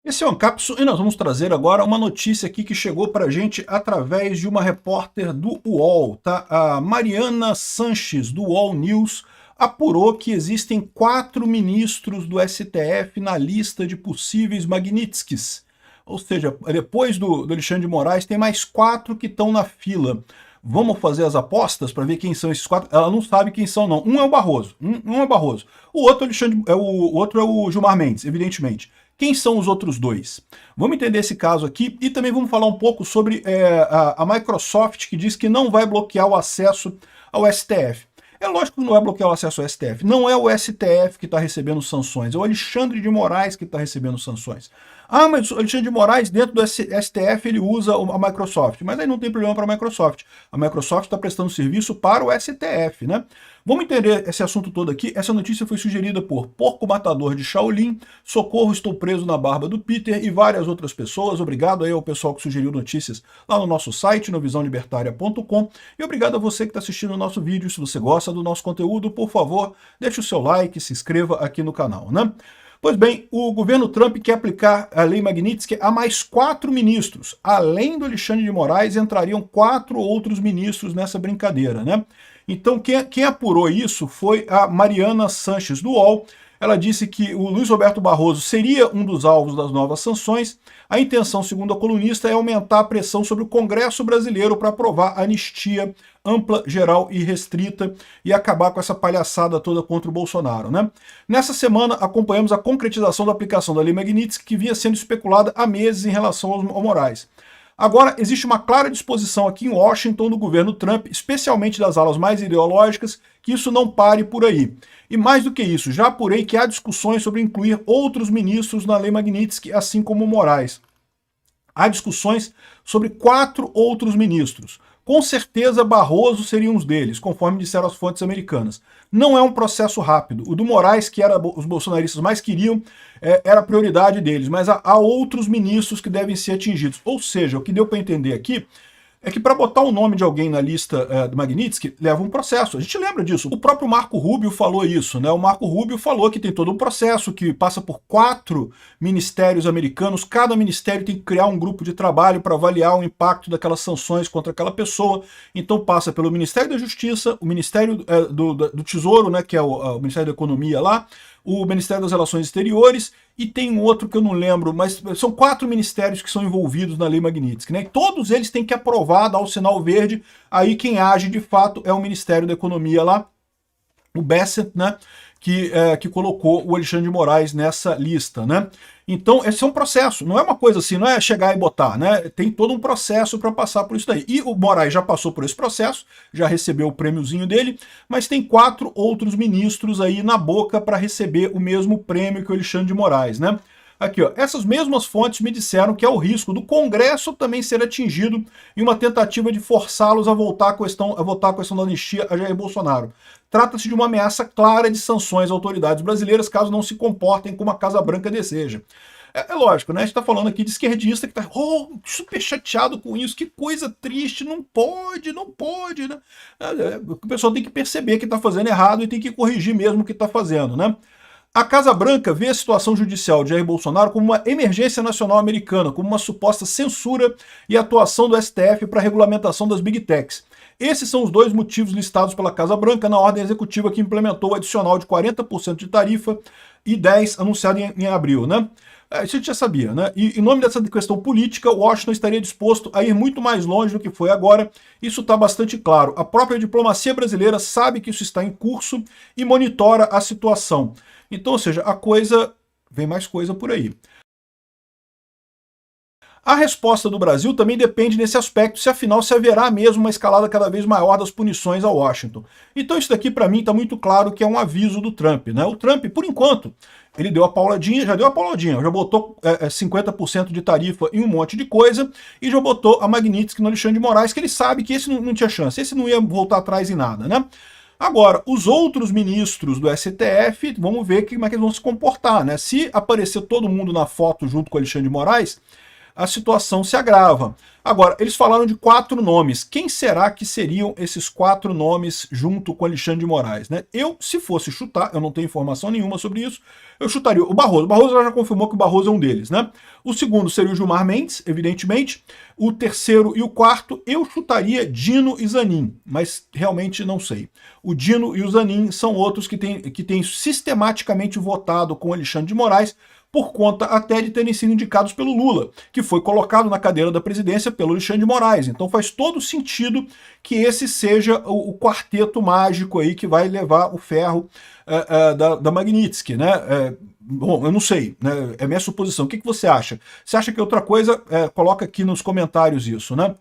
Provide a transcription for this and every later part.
Esse é o Ancapsu e nós vamos trazer agora uma notícia aqui que chegou para a gente através de uma repórter do UOL, tá? A Mariana Sanches, do UOL News, apurou que existem 4 ministros do STF na lista de possíveis Magnitskys. Ou seja, depois do Alexandre de Moraes, tem mais 4 que estão na fila. Vamos fazer as apostas para ver quem são esses 4? Ela não sabe quem são, não. Um é o Barroso. Um é o Barroso. O outro é o Gilmar Mendes, evidentemente. Quem são os outros dois? Vamos entender esse caso aqui e também vamos falar um pouco sobre a Microsoft, que diz que não vai bloquear o acesso ao STF. É lógico que não vai bloquear o acesso ao STF. Não é o STF que está recebendo sanções, é o Alexandre de Moraes que está recebendo sanções. Ah, mas o Alexandre de Moraes, dentro do STF, ele usa a Microsoft. Mas aí não tem problema para a Microsoft. A Microsoft está prestando serviço para o STF, né? Vamos entender esse assunto todo aqui. Essa notícia foi sugerida por Porco Matador de Shaolin, Socorro, Estou Preso na Barba do Peter e várias outras pessoas. Obrigado aí ao pessoal que sugeriu notícias lá no nosso site, no visãolibertaria.com. E obrigado a você que está assistindo o nosso vídeo. Se você gosta do nosso conteúdo, por favor, deixe o seu like, se inscreva aqui no canal, né? Pois bem, o governo Trump quer aplicar a Lei Magnitsky a mais 4 ministros. Além do Alexandre de Moraes, entrariam 4 outros ministros nessa brincadeira, né? Então, quem apurou isso foi a Mariana Sanches, do UOL. Ela disse que o Luiz Roberto Barroso seria um dos alvos das novas sanções. A intenção, segundo a colunista, é aumentar a pressão sobre o Congresso brasileiro para aprovar a anistia ampla, geral e restrita e acabar com essa palhaçada toda contra o Bolsonaro, né? Nessa semana, acompanhamos a concretização da aplicação da Lei Magnitsky, que vinha sendo especulada há meses em relação ao Moraes. Agora, existe uma clara disposição aqui em Washington do governo Trump, especialmente das alas mais ideológicas, que isso não pare por aí. E mais do que isso, já apurei que há discussões sobre incluir outros ministros na Lei Magnitsky, assim como o Moraes. Há discussões sobre 4 outros ministros. Com certeza Barroso seria um deles, conforme disseram as fontes americanas. Não é um processo rápido. O do Moraes, que os bolsonaristas mais queriam, era a prioridade deles, mas há outros ministros que devem ser atingidos. Ou seja, o que deu para entender aqui é que para botar o nome de alguém na lista do Magnitsky leva um processo. A gente lembra disso. O próprio Marco Rubio falou isso, né? O Marco Rubio falou que tem todo um processo que passa por 4 ministérios americanos. Cada ministério tem que criar um grupo de trabalho para avaliar o impacto daquelas sanções contra aquela pessoa. Então passa pelo Ministério da Justiça, o Ministério do Tesouro, né, que é o Ministério da Economia lá, o Ministério das Relações Exteriores, e tem um outro que eu não lembro, mas são 4 ministérios que são envolvidos na Lei Magnitsky, né? E todos eles têm que aprovar, dar o sinal verde, aí quem age de fato é o Ministério da Economia lá, o Bessent, né? Que colocou o Alexandre de Moraes nessa lista, né? Então, esse é um processo, não é uma coisa assim, não é chegar e botar, né? Tem todo um processo para passar por isso daí. E o Moraes já passou por esse processo, já recebeu o prêmiozinho dele, mas tem 4 outros ministros aí na boca para receber o mesmo prêmio que o Alexandre de Moraes, né? Aqui, ó, essas mesmas fontes me disseram que há o risco do Congresso também ser atingido em uma tentativa de forçá-los a votar a questão da anistia a Jair Bolsonaro. Trata-se de uma ameaça clara de sanções às autoridades brasileiras caso não se comportem como a Casa Branca deseja. É lógico, né? A gente está falando aqui de esquerdista que está super chateado com isso, que coisa triste, não pode, né? O pessoal tem que perceber que está fazendo errado e tem que corrigir mesmo o que está fazendo, né? A Casa Branca vê a situação judicial de Jair Bolsonaro como uma emergência nacional americana, como uma suposta censura e atuação do STF para a regulamentação das Big Techs. Esses são os 2 motivos listados pela Casa Branca na ordem executiva que implementou o adicional de 40% de tarifa e 10% anunciado em abril, né? Isso a gente já sabia, né? E em nome dessa questão política, Washington estaria disposto a ir muito mais longe do que foi agora. Isso está bastante claro. A própria diplomacia brasileira sabe que isso está em curso e monitora a situação. Então, ou seja, vem mais coisa por aí. A resposta do Brasil também depende nesse aspecto, se afinal se haverá mesmo uma escalada cada vez maior das punições a Washington. Então isso daqui para mim está muito claro que é um aviso do Trump, né? O Trump, por enquanto, ele deu a pauladinha, já botou 50% de tarifa em um monte de coisa e já botou a Magnitsky no Alexandre de Moraes, que ele sabe que esse não tinha chance, esse não ia voltar atrás em nada, né? Agora, os outros ministros do STF, vamos ver como é que eles vão se comportar, né? Se aparecer todo mundo na foto junto com o Alexandre de Moraes, a situação se agrava. Agora, eles falaram de 4 nomes. Quem será que seriam esses 4 nomes junto com Alexandre de Moraes, né? Eu, se fosse chutar, eu não tenho informação nenhuma sobre isso, eu chutaria o Barroso. O Barroso já confirmou que o Barroso é um deles, né? O segundo seria o Gilmar Mendes, evidentemente. O terceiro e o quarto, eu chutaria Dino e Zanin, mas realmente não sei. O Dino e o Zanin são outros que têm sistematicamente votado com Alexandre de Moraes, por conta até de terem sido indicados pelo Lula, que foi colocado na cadeira da presidência pelo Alexandre de Moraes. Então faz todo sentido que esse seja o quarteto mágico aí que vai levar o ferro da Magnitsky, né? Bom, eu não sei, né? É minha suposição. O que você acha? Você acha que é outra coisa? Coloca aqui nos comentários isso, né?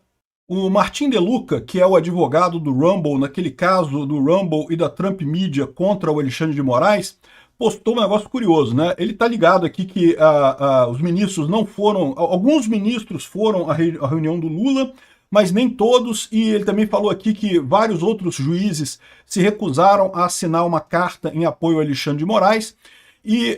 O Martin De Luca, que é o advogado do Rumble, naquele caso do Rumble e da Trump Media contra o Alexandre de Moraes, postou um negócio curioso, né? Ele tá ligado aqui que os ministros não foram... Alguns ministros foram à reunião do Lula, mas nem todos, e ele também falou aqui que vários outros juízes se recusaram a assinar uma carta em apoio ao Alexandre de Moraes, e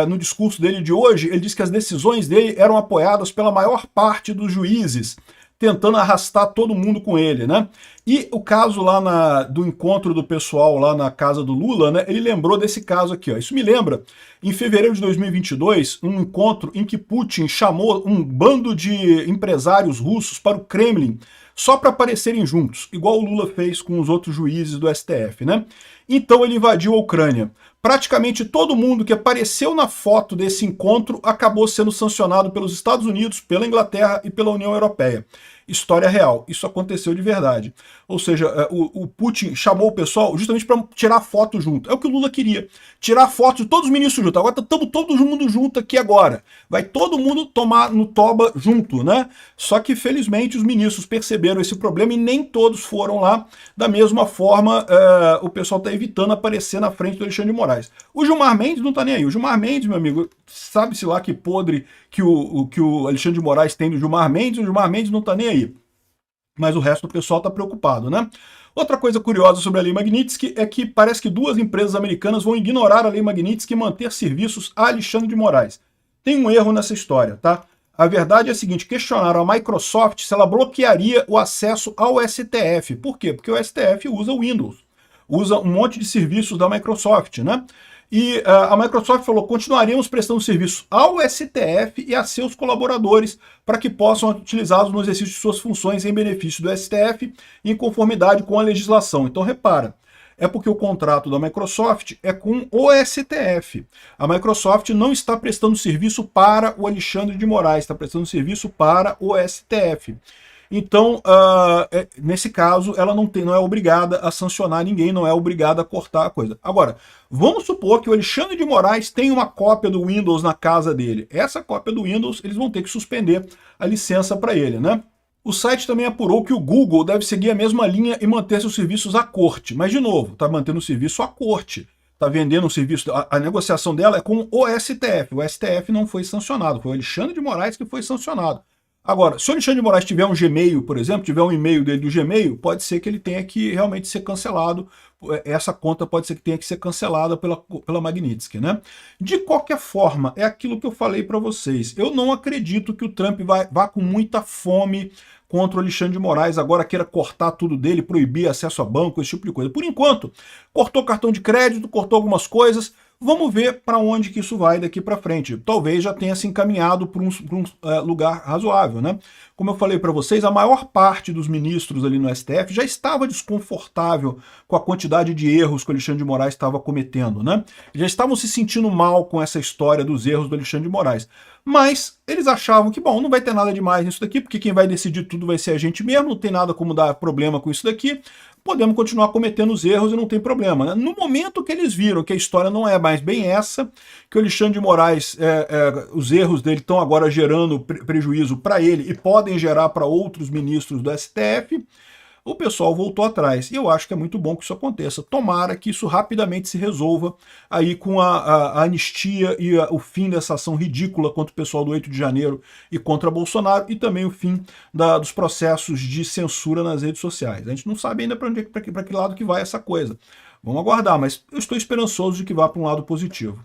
no discurso dele de hoje, ele disse que as decisões dele eram apoiadas pela maior parte dos juízes, tentando arrastar todo mundo com ele, né? E o caso lá do encontro do pessoal lá na casa do Lula, né? Ele lembrou desse caso aqui, ó. Isso me lembra, em fevereiro de 2022, um encontro em que Putin chamou um bando de empresários russos para o Kremlin só para aparecerem juntos, igual o Lula fez com os outros juízes do STF, né? Então ele invadiu a Ucrânia. Praticamente todo mundo que apareceu na foto desse encontro acabou sendo sancionado pelos Estados Unidos, pela Inglaterra e pela União Europeia. História real, isso aconteceu de verdade. Ou seja, o Putin chamou o pessoal justamente para tirar foto junto. É o que o Lula queria, tirar foto de todos os ministros juntos. Agora estamos todo mundo junto aqui agora. Vai todo mundo tomar no toba junto, né? Só que felizmente os ministros perceberam esse problema e nem todos foram lá. Da mesma forma, o pessoal está evitando aparecer na frente do Alexandre de Moraes. O Gilmar Mendes não está nem aí. O Gilmar Mendes, meu amigo, sabe-se lá que podre que o Alexandre de Moraes tem do Gilmar Mendes, o Gilmar Mendes não está nem aí. Mas o resto do pessoal está preocupado, né? Outra coisa curiosa sobre a Lei Magnitsky é que parece que 2 empresas americanas vão ignorar a Lei Magnitsky e manter serviços a Alexandre de Moraes. Tem um erro nessa história, tá? A verdade é a seguinte, questionaram a Microsoft se ela bloquearia o acesso ao STF. Por quê? Porque o STF usa o Windows, usa um monte de serviços da Microsoft, né? E a Microsoft falou, continuaremos prestando serviço ao STF e a seus colaboradores para que possam utilizá-los no exercício de suas funções em benefício do STF em conformidade com a legislação. Então repara, é porque o contrato da Microsoft é com o STF. A Microsoft não está prestando serviço para o Alexandre de Moraes, está prestando serviço para o STF. Então, nesse caso, ela não é obrigada a sancionar ninguém, não é obrigada a cortar a coisa. Agora, vamos supor que o Alexandre de Moraes tem uma cópia do Windows na casa dele. Essa cópia do Windows, eles vão ter que suspender a licença para ele, né? O site também apurou que o Google deve seguir a mesma linha e manter seus serviços à corte. Mas, de novo, está mantendo o serviço à corte. Está vendendo um serviço... A negociação dela é com o STF. O STF não foi sancionado. Foi o Alexandre de Moraes que foi sancionado. Agora, se o Alexandre de Moraes tiver um Gmail, por exemplo, tiver um e-mail dele do Gmail, pode ser que ele tenha que realmente ser cancelado. Essa conta pode ser que tenha que ser cancelada pela Magnitsky, né? De qualquer forma, é aquilo que eu falei para vocês. Eu não acredito que o Trump vá com muita fome contra o Alexandre de Moraes, agora queira cortar tudo dele, proibir acesso a banco, esse tipo de coisa. Por enquanto, cortou cartão de crédito, cortou algumas coisas. Vamos ver para onde que isso vai daqui para frente. Talvez já tenha se encaminhado para um lugar razoável, né? Como eu falei para vocês, a maior parte dos ministros ali no STF já estava desconfortável com a quantidade de erros que o Alexandre de Moraes estava cometendo, né? Já estavam se sentindo mal com essa história dos erros do Alexandre de Moraes. Mas eles achavam que, bom, não vai ter nada demais nisso daqui, porque quem vai decidir tudo vai ser a gente mesmo, não tem nada como dar problema com isso daqui, podemos continuar cometendo os erros e não tem problema, né? No momento que eles viram que a história não é mais bem essa, que o Alexandre de Moraes, os erros dele estão agora gerando prejuízo para ele e podem gerar para outros ministros do STF, o pessoal voltou atrás. E eu acho que é muito bom que isso aconteça. Tomara que isso rapidamente se resolva aí com a anistia e o fim dessa ação ridícula contra o pessoal do 8 de janeiro e contra Bolsonaro, e também o fim dos processos de censura nas redes sociais. A gente não sabe ainda para que lado que vai essa coisa. Vamos aguardar, mas eu estou esperançoso de que vá para um lado positivo.